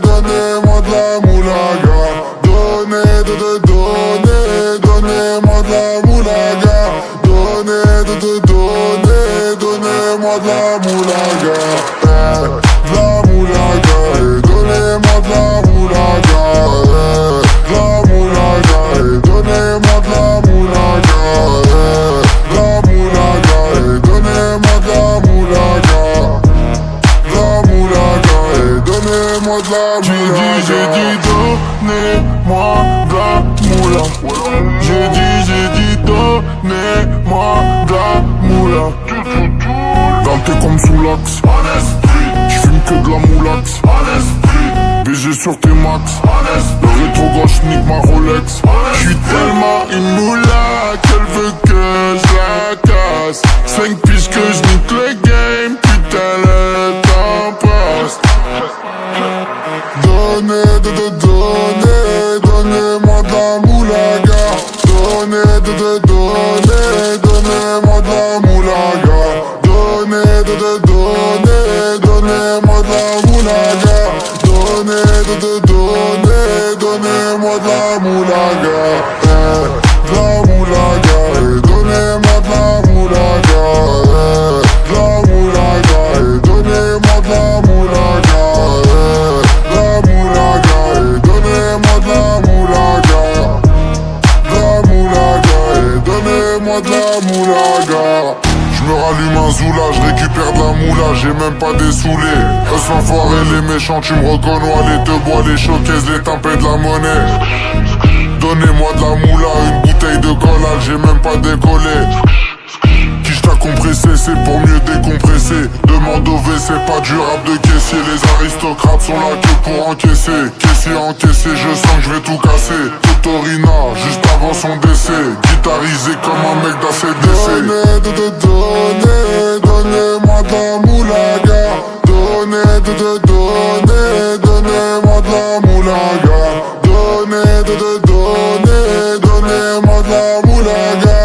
donnez-moi de la moulaga. Donnez-moi de la moulaga. Donnez-moi de la moulaga. De la moulaga, donnez-moi de la moulaga. De la moulaga, donnez-moi de la moulaga. De la moulaga, donnez-moi de la moulaga. De la moulaga, donnez-moi de la moulaga. J'ai dit donnez-moi de la moula. J'ai dit donnez-moi de la moula. Ganté comme sous l'axe. J'fume que de la moulax. BG sur tes max. Le rétro gauche nique ma Rolex. J'suis tellement une moula qu'elle veut que je la casse. 5 piges que j'nique le game. Putain le temps passe. Donnez-moi de la moulaga. Donnez-moi de la moulaga. Donnez-moi de la moulaga. Donnez-moi de la moulaga. De la moulaga, donnez-moi de la moulaga. De la moulaga, donnez-moi de la moulaga. De la moulaga, donnez-moi de la moulaga. De la moulaga, donnez-moi de la moulaga. J'me rallume un zoula, j'récupère de la moula, j'ai même pas dessoulé. Eux l'enfoiré, les méchants, tu me reconnais, les te bois, les showcases, les tempêtes de la monnaie. Donnez-moi de la moula, une bouteille de collage, j'ai même pas décollé. Quiche t'a compressé, c'est pour mieux décompresser. Demande au V, c'est pas du rap de caissier. Les aristocrates sont là que pour encaisser. Caissier encaissé, je sens que je vais tout casser. Totorina, juste avant son décès. Guitarisé comme un mec d'ACDC. Donnez-moi de la moulaga. Donnez-moi de la moulaga. Donnez-moi de la moulaga.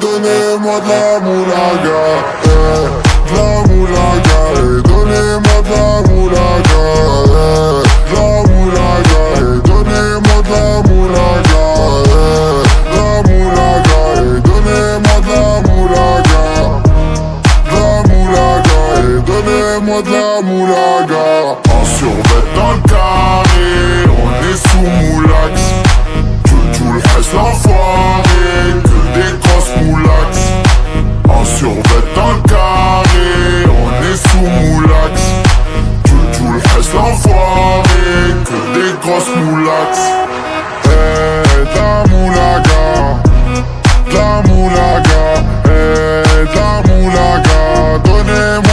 Donnez-moi de la moulaga. De la moulaga, donnez-moi de la moulaga. De la moulaga, donnez-moi de la moulaga. De la moulaga, donnez-moi de la moulaga. De la moulaga, donnez-moi de la moulaga. En survêt dans le carré, on est sous moulax. Tout le reste l'enfoiré, que des grosses moulax. En survêt dans le carré, on est sous moulax. Tout le reste l'enfoiré, que des grosses moulax. De la moulaga, de la moulaga, de la moulaga, donnez-moi